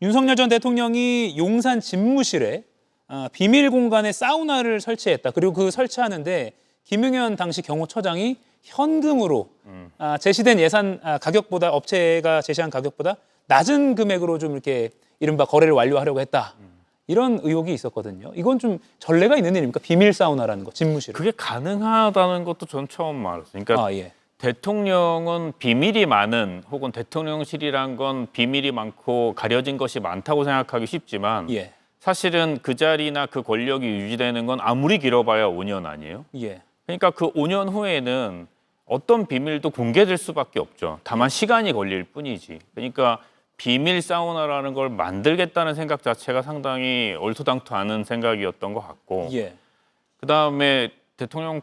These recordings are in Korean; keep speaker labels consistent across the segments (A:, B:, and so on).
A: 윤석열 전 대통령이 용산 집무실에 비밀 공간에 사우나를 설치했다. 그리고 그 설치하는데 김용현 당시 경호처장이 현금으로 제시된 예산 가격보다 업체가 제시한 가격보다 낮은 금액으로 좀 이렇게 이른바 거래를 완료하려고 했다. 이런 의혹이 있었거든요. 이건 좀 전례가 있는 일입니까? 비밀 사우나라는 거, 집무실.
B: 그게 가능하다는 것도 전 처음 알았어요. 그러니까
A: 예.
B: 대통령은 비밀이 많은 혹은 대통령실이란 건 비밀이 많고 가려진 것이 많다고 생각하기 쉽지만
A: 예.
B: 사실은 그 자리나 그 권력이 유지되는 건 아무리 길어봐야 5년 아니에요?
A: 예.
B: 그러니까 그 5년 후에는 어떤 비밀도 공개될 수밖에 없죠. 다만 시간이 걸릴 뿐이지. 그러니까 비밀 사우나라는 걸 만들겠다는 생각 자체가 상당히 얼토당토않은 생각이었던 것 같고
A: 예.
B: 그다음에 대통령은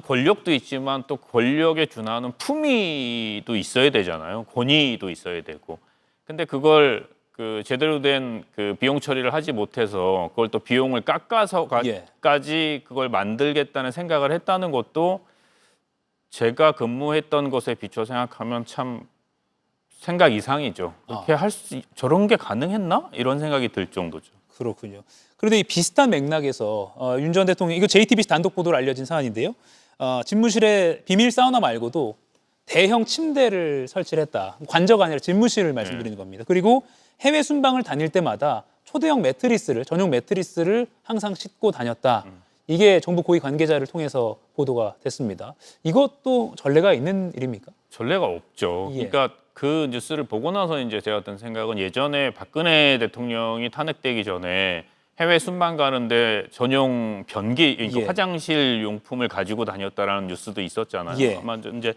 B: 권력도 있지만 또 권력에 준하는 품위도 있어야 되잖아요. 권위도 있어야 되고. 근데 그걸 그 제대로 된 그 비용 처리를 하지 못해서 그걸 또 비용을 깎아서까지 그걸 만들겠다는 생각을 했다는 것도 제가 근무했던 것에 비춰 생각하면 참 생각 이상이죠. 그렇게 저런 게 가능했나? 이런 생각이 들 정도죠.
A: 그렇군요. 그런데 이 비슷한 맥락에서 윤 전 대통령, 이거 JTBC 단독 보도로 알려진 사안인데요. 집무실에 비밀 사우나 말고도 대형 침대를 설치를 했다. 관저가 아니라 집무실을 말씀드리는 겁니다. 그리고 해외 순방을 다닐 때마다 초대형 매트리스를, 전용 매트리스를 항상 싣고 다녔다. 이게 정부 고위 관계자를 통해서 보도가 됐습니다. 이것도 전례가 있는 일입니까?
B: 전례가 없죠.
A: 예.
B: 그러니까 그 뉴스를 보고 나서 이제 제가 든 생각은 예전에 박근혜 대통령이 탄핵되기 전에 해외 순방 가는데 전용 변기, 그러니까
A: 예.
B: 화장실 용품을 가지고 다녔다라는 뉴스도 있었잖아요.
A: 예.
B: 아마 이제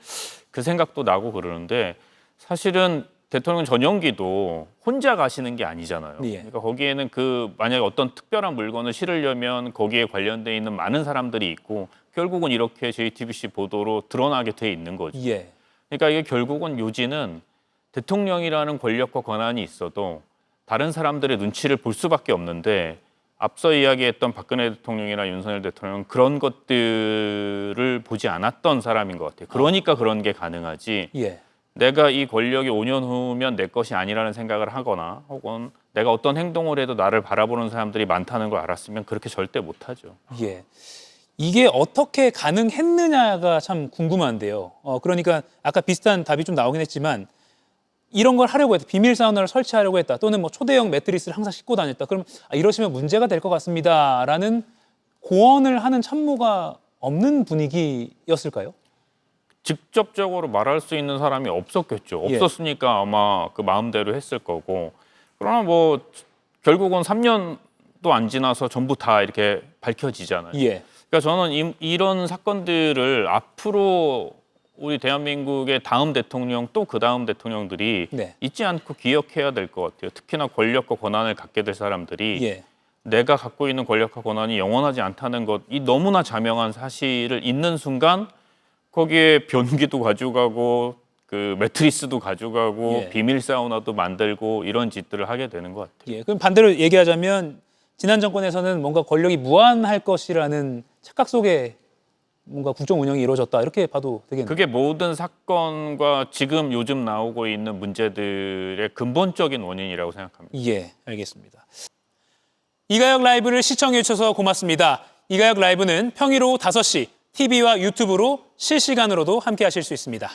B: 그 생각도 나고 그러는데 사실은 대통령 전용기도 혼자 가시는 게 아니잖아요.
A: 예.
B: 그러니까 거기에는 그 만약에 어떤 특별한 물건을 실으려면 거기에 관련돼 있는 많은 사람들이 있고 결국은 이렇게 JTBC 보도로 드러나게 돼 있는 거죠.
A: 예.
B: 그러니까 이게 결국은 요지는 대통령이라는 권력과 권한이 있어도 다른 사람들의 눈치를 볼 수밖에 없는데 앞서 이야기했던 박근혜 대통령이나 윤석열 대통령은 그런 것들을 보지 않았던 사람인 것 같아요. 그러니까 그런 게 가능하지.
A: 예.
B: 내가 이 권력이 5년 후면 내 것이 아니라는 생각을 하거나 혹은 내가 어떤 행동을 해도 나를 바라보는 사람들이 많다는 걸 알았으면 그렇게 절대 못하죠.
A: 예. 이게 어떻게 가능했느냐가 참 궁금한데요. 그러니까 아까 비슷한 답이 좀 나오긴 했지만 이런 걸 하려고 했다. 비밀 사우나를 설치하려고 했다. 또는 뭐 초대형 매트리스를 항상 싣고 다녔다. 그럼 이러시면 문제가 될 것 같습니다라는 고언을 하는 참모가 없는 분위기였을까요?
B: 직접적으로 말할 수 있는 사람이 없었겠죠.
A: 예.
B: 없었으니까 아마 그 마음대로 했을 거고. 그러나 뭐 결국은 3년도 안 지나서 전부 다 이렇게 밝혀지잖아요.
A: 예.
B: 그러니까 저는 이런 사건들을 앞으로 우리 대한민국의 다음 대통령 또 그 다음 대통령들이
A: 네.
B: 잊지 않고 기억해야 될 것 같아요. 특히나 권력과 권한을 갖게 될 사람들이
A: 예.
B: 내가 갖고 있는 권력과 권한이 영원하지 않다는 것, 이 너무나 자명한 사실을 잊는 순간 거기에 변기도 가져가고 그 매트리스도 가져가고
A: 예.
B: 비밀 사우나도 만들고 이런 짓들을 하게 되는 것 같아요.
A: 예. 그럼 반대로 얘기하자면 지난 정권에서는 뭔가 권력이 무한할 것이라는 착각 속에 뭔가 국정 운영이 이루어졌다 이렇게 봐도 되겠네요.
B: 그게 모든 사건과 지금 요즘 나오고 있는 문제들의 근본적인 원인이라고 생각합니다.
A: 예, 알겠습니다. 이가혁 라이브를 시청해 주셔서 고맙습니다. 이가혁 라이브는 평일 오후 5시 TV와 유튜브로 실시간으로도 함께 하실 수 있습니다.